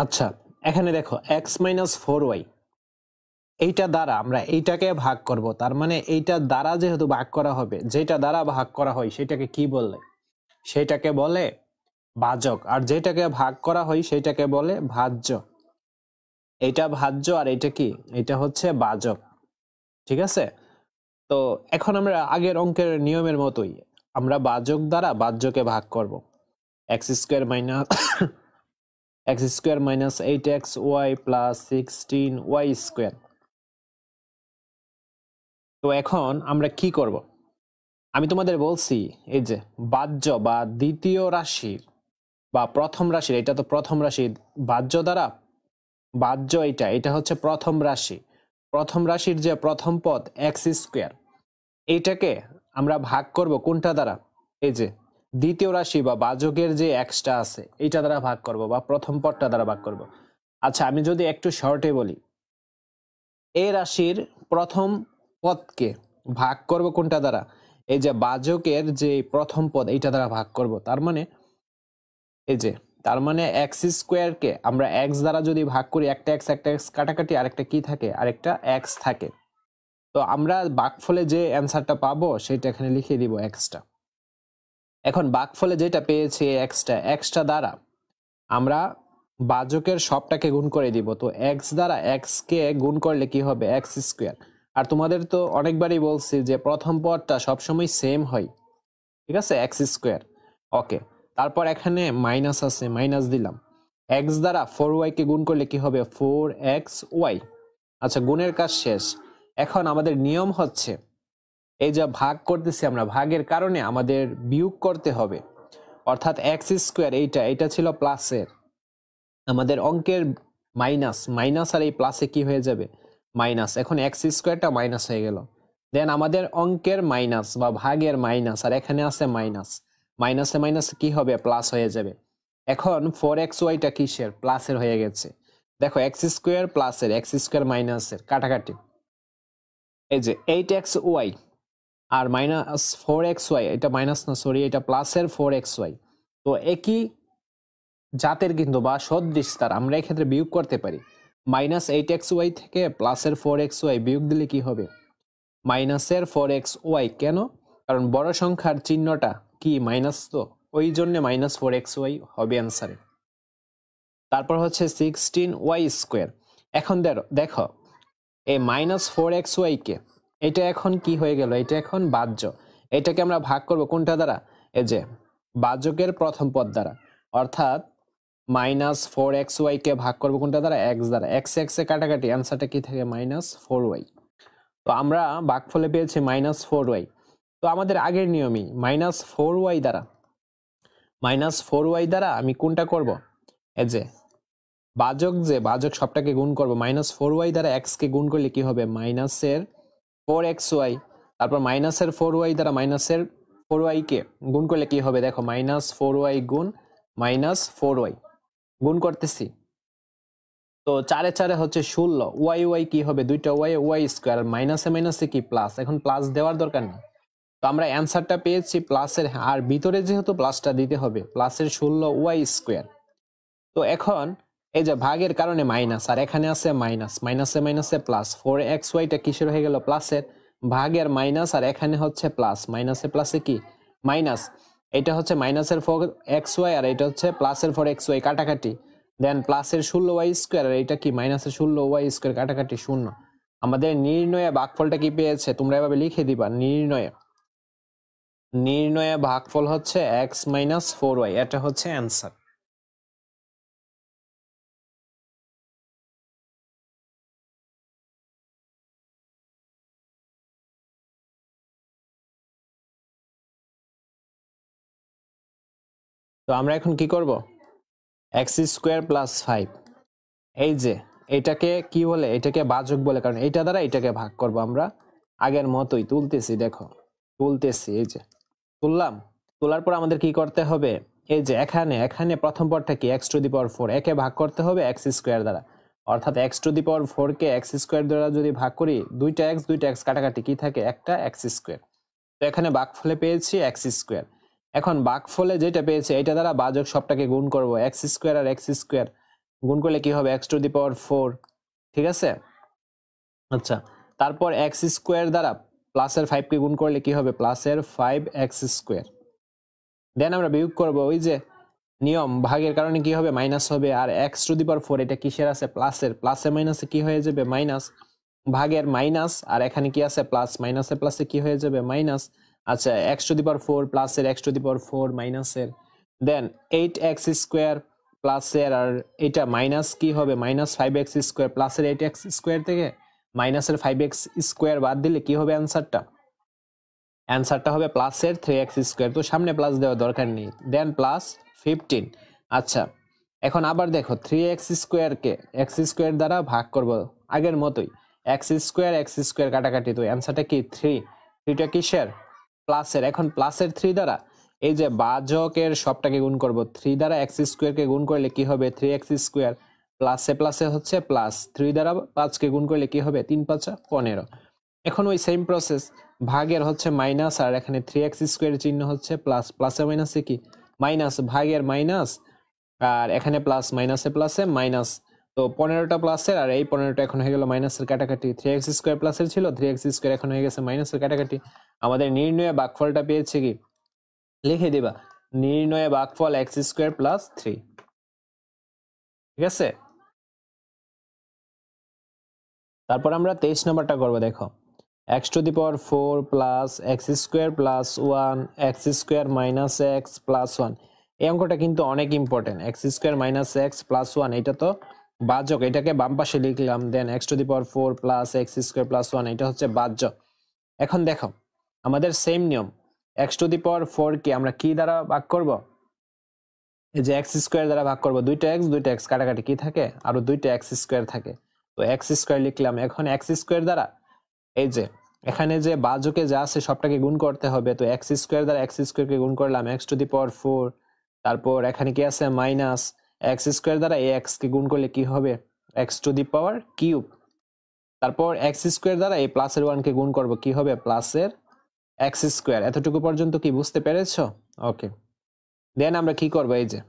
আচ্ছা, এখানে দেখো x মাইনাস 4y এইটা দ্বারা আমরা এইটাকে ভাগ করব, তার মানে এইটা দ্বারা যেহেতু ভাগ করা হবে, যেটা দ্বারা ভাগ করা হয় সেটাকে কি বলে? সেটাকে বলে ভাজক, আর যেটাকে ভাগ করা হয় সেটাকে বলে ভাজ্য। এইটা ভাজ্য আর এটা কি? এটা হচ্ছে ভাজক। ঠিক আছে? তো এখন আমরা আগের অঙ্কের নিয়মের মতোই আমরা ভাজক দ্বারা ভাজ্যকে ভাগ করব। x square minus x² - 8xy plus 16y square. তো এখন আমরা কি করব? আমি তোমাদের বলছি এই যে ভাজ্য বা দ্বিতীয় রাশির বা প্রথম রাশির, এটা তো প্রথম রাশি, ভাজ্য দ্বারা ভাজ্য এটা হচ্ছে প্রথম রাশি। প্রথম রাশির যে প্রথম পদ x², এইটাকে আমরা ভাগ করব কোনটা দ্বারা? এই যে দ্বিতীয় রাশি বা ভাজকের যে xটা আছে এইটা দ্বারা ভাগ করব, বা প্রথম পদটা দ্বারা ভাগ করব। আচ্ছা, আমি যদি একটু শর্টে বলি, এই রাশির প্রথম পদকে ভাগ করব কোনটা দ্বারা? এই যে ভাজকের যে প্রথম পদ এইটা দ্বারা ভাগ করব। তার মানে এই যে x² কে আমরা x দ্বারা যদি ভাগ করি, একটা x কাটাকাটি, আরেকটা কি থাকে? আরেকটা x থাকে। তো আমরা ভাগফলে যে অ্যান্সারটা পাবো সেটা এখানে লিখে দিব xটা। এখন ভাগফলে যেটা পেয়েছি xটা দ্বারা আমরা ভাজকের সবটাকে গুণ করে দিব। তো x দ্বারা x কে গুণ করলে কি হবে? x²। আর তোমাদের তো অনেকবারই বলছি যে প্রথম পদটা সবসময় সেম হয়। ঠিক আছে, x²। ওকে, তারপর এখানে মাইনাস আছে, মাইনাস দিলাম। x দ্বারা 4y কে গুণ করলে কি হবে? 4xy। আচ্ছা, গুণের কাজ শেষ। এখন আমাদের নিয়ম হচ্ছে এই যে ভাগ করতেছি আমরা, ভাগের কারণে আমাদের বিয়োগ করতে হবে। অর্থাৎ x² এটা ছিল প্লাসের, আমাদের অঙ্কের মাইনাস, মাইনাস আর এই প্লাসে কি হয়ে যাবে? মাইনাস। এখন x²টা মাইনাস হয়ে গেল। দেন আমাদের অঙ্কের মাইনাস বা ভাগের মাইনাস, আর এখানে আছে মাইনাস, মাইনাসে মাইনাসে কি হবে? প্লাস হয়ে যাবে। এখন 4xyটা কিসের? প্লাসের হয়ে গেছে। দেখো x² প্লাসের, x² মাইনাসের, কাটাকাটি। এই যে 8xy আর মাইনাস 4xy, এটা মাইনাস না, সরি, এটা প্লাসের 4xy। তো একই জাতের কিন্তু বা সদৃশ তার, আমরা এক্ষেত্রে বিয়োগ করতে পারি। মাইনাস 8xy থেকে প্লাসের 4xy বিয়োগ দিলে কি হবে? মাইনাসের 4xy। কেন? কারণ বড় সংখ্যার চিহ্নটা কি? মাইনাস, তো ওই জন্য মাইনাস 4xy হবে অ্যান্সারে। তারপর হচ্ছে 16y²। এখন দেখো এই মাইনাস 4xy কে, এটা এখন কি হয়ে গেল? এটা এখন ভাজ্য। এটাকে আমরা ভাগ করব কোনটা দ্বারা? এই যে ভাজকের প্রথম পদ দ্বারা। অর্থাৎ মাইনাস 4xy কে ভাগ করবো কোনটা দ্বারা? x দ্বারা। x এ কাটাকাটি, অ্যান্সারটা কি থাকে? Minus 4y। তো আমরা ভাগফলে পেয়েছি মাইনাস 4y। তো আমাদের আগের নিয়মই মাইনাস 4y দ্বারা আমি কোনটা করব? এই যে ভাজক সবটাকে গুণ করব। মাইনাস 4y দ্বারা x কে গুণ করলে কি হবে? মাইনাসের 4xy। তারপর মাইনাসের 4y দ্বারা মাইনাসের 4y কে গুণ করলে কি হবে? দেখো মাইনাস 4y গুণ মাইনাস 4y গুণ করতেছি। তো 4 4 হচ্ছে 16। y কি হবে? দুইটা y² মাইনাসে মাইনাসে কি? প্লাস। এখন প্লাস দেওয়ার দরকার নেই। তো আমরা অ্যান্সারটা পেয়েছি প্লাসের, আর ভিতরে যেহেতু প্লাসটা দিতে হবে, প্লাসের 16y²। তো এখন এই যে ভাগের কারণে মাইনাস, আর এখানে আছে মাইনাস, মাইনাসে মাইনাসে প্লাস। 4xyটা কিসের হয়ে গেল? প্লাসের। ভাগের মাইনাস, আর এখানে হচ্ছে প্লাস, মাইনাসে প্লাসে কি? মাইনাস। এটা হচ্ছে মাইনাসের 4xy আর এটা হচ্ছে প্লাসের 4xy, কাটাকাটি। দেন প্লাসের 16y² আর এটা কি? মাইনাসের 16y² কাটাকাটি 0। আমাদের নির্ণয়ে ভাগফলটা কি পেয়েছে? তোমরা এভাবে লিখে দিবা, নির্ণয়ে ভাগফল হচ্ছে x - 4y। এটা হচ্ছে অ্যান্সার। তো আমরা এখন কি করব? x² + 5, এই যে এটাকে কি বলে? এটাকে ভাজক বলে, কারণ এইটা দ্বারা এটাকে ভাগ করব। আমরা আগের মতোই তুলতেছি, দেখো তুলতেছি, এই যে তুললাম। তোলার পর আমাদের কি করতে হবে? এই যে এখানে প্রথম পদটা কি? x⁴, একে ভাগ করতে হবে x² দ্বারা। অর্থাৎ x⁴ কে x² দ্বারা যদি ভাগ করি, দুইটা x কাটাকাটি, কি থাকে? একটা x²। তো এখানে ভাগফলে পেয়েছি x²। এখন ভাগফলে যেটা পেয়েছি এটা দ্বারা ভাজক সবটাকে গুণ করব, x² আর x²। গুণ করলে কি হবে x টু দি পাওয়ার 4, ঠিক আছে। আচ্ছা, তারপর x স্কোয়ার দ্বারা প্লাসের 5 কে গুণ করলে কি হবে প্লাসের 5x স্কোয়ার। দেন আমরা বিয়োগ করব, ওই যে নিয়ম ভাগের কারণে কি হবে মাইনাস হবে, আর x টু দি পাওয়ার 4 এটা কিসের আছে প্লাসের, প্লাসে মাইনাসে কি হয়ে যাবে মাইনাস, ভাগের মাইনাস, আর এখানে কি আছে প্লাস, মাইনাসে প্লাসে কি হয়ে যাবে মাইনাস। আচ্ছা, x টু দি পাওয়ার 4 প্লাসের x টু দি পাওয়ার 4 মাইনাসের, দেন 8x স্কোয়ার প্লাসের, আর এটা মাইনাস কি হবে মাইনাস 5x স্কোয়ার, প্লাসের 8x স্কোয়ার থেকে মাইনাসের 5x স্কোয়ার বাদ দিলে কি হবে অ্যান্সারটা, অ্যান্সারটা হবে প্লাসের 3x স্কোয়ার। তো সামনে প্লাস দেওয়ার দরকার নেই, দেন প্লাস 15। আচ্ছা, এখন আবার দেখো 3x স্কোয়ারকে x স্কোয়ার দ্বারা ভাগ করব আগের মতোই, x স্কোয়ার কাটাকাটি, তো অ্যান্সারটা কি 3, 3টা কিসের প্লাসের। এখন প্লাসের 3 দ্বারা এই যে ভাজকের সবটাকে গুণ করব, 3 দ্বারা x স্কোয়ারকে গুণ করলে কি হবে 3x স্কোয়ার, প্লাসে প্লাসে হচ্ছে প্লাস, 3 দ্বারা 5 কে গুণ করলে কি হবে 3 5 15। এখন ওই সেম প্রসেস, ভাগের হচ্ছে মাইনাস, আর এখানে 3x স্কোয়ার চিহ্ন হচ্ছে প্লাস, প্লাসে মাইনাসে কি মাইনাস, ভাগের মাইনাস, আর এখানে প্লাস, মাইনাসে প্লাসে মাইনাস, তো 15টা প্লাসের, আর এই 15টা এখন হয়ে গেল মাইনাসের কাটাকাটি, 3x স্কোয়ার প্লাসের ছিল, 3x স্কোয়ার এখন হয়ে গেছে মাইনাসের কাটাকাটি। আমাদের নির্ণয় ভাগফলটা পেয়েছে কি, লিখে দিবা নির্ণয় ভাগফল x স্কোয়ার প্লাস 3, ঠিক আছে। তারপর আমরা 23 নম্বরটা করবো, দেখো x to the power 4 plus x square plus 1 x square minus x plus 1। এই অঙ্কটা কিন্তু অনেক important, x square minus x plus 1 এটা তো ভাজক, এটাকে বাম পাশে লিখলাম, দেন x to the power 4 plus x square plus 1 এটা হচ্ছে ভাজ্য। এখন দেখো আমাদের সেম নিয়ম, x টু দি পাওয়ার 4 কে আমরা কি দ্বারা ভাগ করব, এই যে x স্কোয়ার দ্বারা ভাগ করব, দুইটা x কাটাকাটি কি থাকে, আরো দুইটা x স্কোয়ার থাকে, তো x স্কোয়ার লিখলাম। এখন x স্কোয়ার দ্বারা এই যে এখানে যে ভাজকে যা আছে সবটাকে গুণ করতে হবে, তো x স্কোয়ার দ্বারা x স্কোয়ার কে গুণ করলাম x টু দি পাওয়ার 4, তারপর এখানে কি আছে মাইনাস, x স্কোয়ার দ্বারা x কে গুণ করলে কি হবে x to the power cube, তারপর x স্কোয়ার দ্বারা এই প্লাসের 1 কে গুণ করব, কি হবে প্লাসের x স্কোয়ার। এতটুকু পর্যন্ত কি বুঝতে পেরেছো? ওকে, দেন আমরা কি করব, এই যে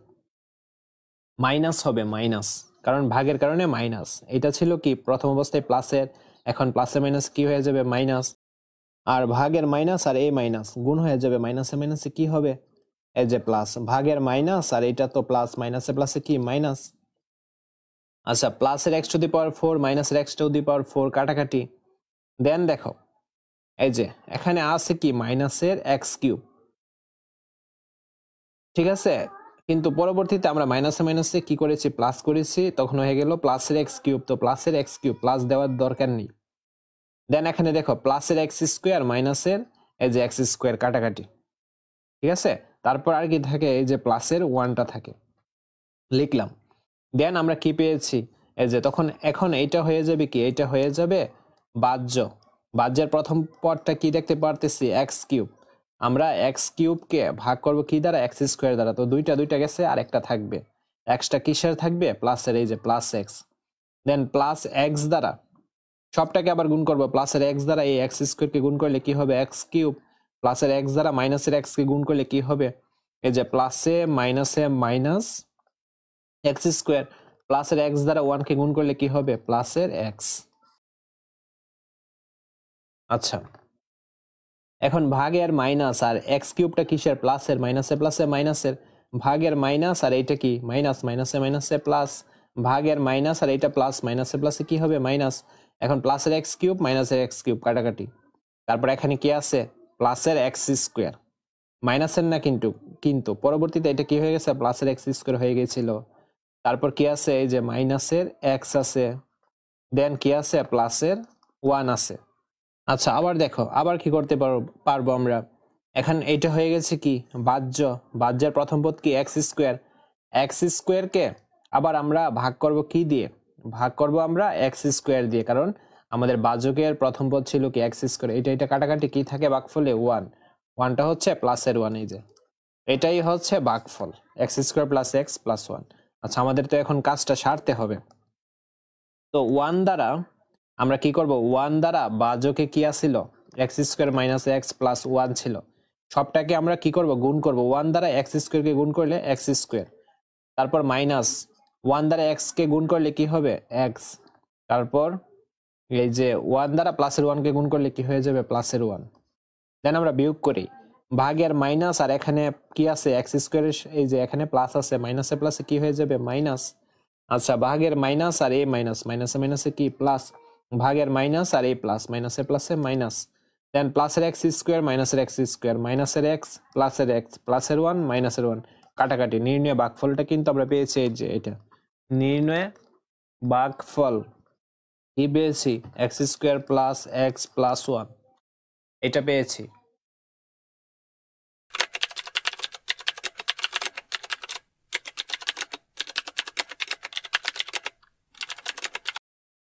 মাইনাস হবে মাইনাস, কারণ ভাগের কারণে মাইনাস, এটা ছিল কি প্রথম অবস্থায় প্লাসের, এখন প্লাসে মাইনাস কি হয়ে যাবে মাইনাস, আর ভাগের মাইনাস আর এই মাইনাস গুণ হয়ে যাবে, মাইনাসে মাইনাসে কি হবে এই যে প্লাস, ভাগের মাইনাস, আর এটা তো প্লাস, মাইনাসে প্লাসে কি মাইনাস। আচ্ছা, প্লাসের x টু দি পাওয়ার 4 মাইনাসের x টু দি পাওয়ার 4 কাটাকাটি, দেন দেখো এই যে এখানে আছে কি মাইনাসের x কিউব, ঠিক আছে, কিন্তু পরবর্তীতে আমরা মাইনাসে মাইনাসে কি করেছি প্লাস করেছি, তখন হয়ে গেল প্লাসের x কিউব, তো প্লাসের x কিউব প্লাস দেওয়ার দরকার নেই। দেন এখানে দেখো প্লাসের x স্কোয়ার মাইনাসের এই যে x স্কোয়ার কাটাকাটি, ঠিক আছে, তারপর আর কি থাকে এই যে প্লাসের 1টা থাকে, লিখলাম। দেন আমরা কি পেয়েছি এই যে তখন এখন এইটা হয়ে যাবে কি, এইটা হয়ে যাবে ভাজ্য, ভাজ্যের প্রথম পদটা কি দেখতে পারতেছি x কিউব, আমরা x কিউবকে ভাগ করব কি দ্বারা x স্কোয়ার দ্বারা, তো দুইটা গেছে আর একটা থাকবে, xটা কিসের থাকবে প্লাসের, এই যে প্লাস x, দেন প্লাস x দ্বারা সবটাকে আবার গুণ করব, প্লাসের x দ্বারা এই x স্কোয়ার কে গুণ করলে কি হবে x কিউব, প্লাসের x দ্বারা মাইনাসের x কে গুণ করলে কি হবে এই যে প্লাসে মাইনাসে মাইনাস x স্কোয়ার, প্লাসের x দ্বারা 1 কে গুণ করলে কি হবে প্লাসের x। আচ্ছা, এখন ভাগের মাইনাস আর x কিউবটা কিসের প্লাসের, মাইনাসে প্লাসে মাইনাসের, ভাগের মাইনাস আর এইটা কি মাইনাস, মাইনাসে মাইনাসে প্লাস, ভাগের মাইনাস আর এইটা প্লাস, মাইনাসে প্লাসে কি হবে মাইনাস, এখন প্লাসের x কিউব মাইনাসের x কিউব কাটাকাটি, তারপর এখানে কি আছে প্লাসের x স্কোয়ার, মাইনাসের না কিন্তু, কিন্তু পরবর্তীতে এটা কি হয়ে গেছে প্লাসের x স্কোয়ার হয়ে গেছিল, তারপর কি আছে এই যে মাইনাসের x আছে, দেন কি আছে প্লাসের 1 আছে। আচ্ছা, আবার দেখো আবার কি করতে পারবো আমরা, এখন এইটা হয়ে গেছে কি ভাজ্য, ভাজ্যের প্রথম পদ কি x স্কোয়ার, x স্কোয়ার কে আবার আমরা ভাগ করব কি দিয়ে, ভাগ করব আমরা x স্কোয়ার দিয়ে, কারণ আমাদের ভাজকের প্রথম পদ ছিল কি x স্কোয়ার, এটা কাটাকাটি কি থাকে ভাগফলে 1, 1টা হচ্ছে প্লাসের 1, এই যে এটাই হচ্ছে ভাগফল x square plus x plus 1। আচ্ছা, আমাদের তো এখন কাজটা সারতে হবে, তো 1 দ্বারা আমরা কি করব, 1 দ্বারা ভাজকে কি আছিল x square minus x plus 1 ছিল, সবটাকে আমরা কি করব গুণ করব, 1 দ্বারা x স্কোয়ার কে গুণ করলে x স্কোয়ার, তারপর মাইনাস 1 দ্বারা x কে গুণ করলে কি হবে x, তারপর এই যে 1 দ্বারা প্লাসের 1 কে গুণ করলে কি হয়ে যাবে প্লাসের 1। দেন আমরা বিয়োগ করি, ভাগের মাইনাস আর এখানে কি আছে এক্স স্কোয়ারের, এই যে এখানে প্লাস আছে, মাইনাসে প্লাসে কি হয়ে যাবে মাইনাস। আচ্ছা ভাগের মাইনাস আর এ মাইনাস, মাইনাসে মাইনাসে কি প্লাস, ভাগের মাইনাস আর এ প্লাস, মাইনাসে প্লাসে মাইনাস। দেন প্লাসের এক্স স্কোয়ার মাইনাসের এক্স স্কোয়ার, মাইনাসের এক্স প্লাসের 1 মাইনাসের 1, কাটাকাটি। নির্ণয় ভাগফলটা কিন্তু আমরা পেয়েছি এই যে এটা, নির্ণয় ভাগফল কি পেয়েছি x square plus x plus 1, এটা পেয়েছি।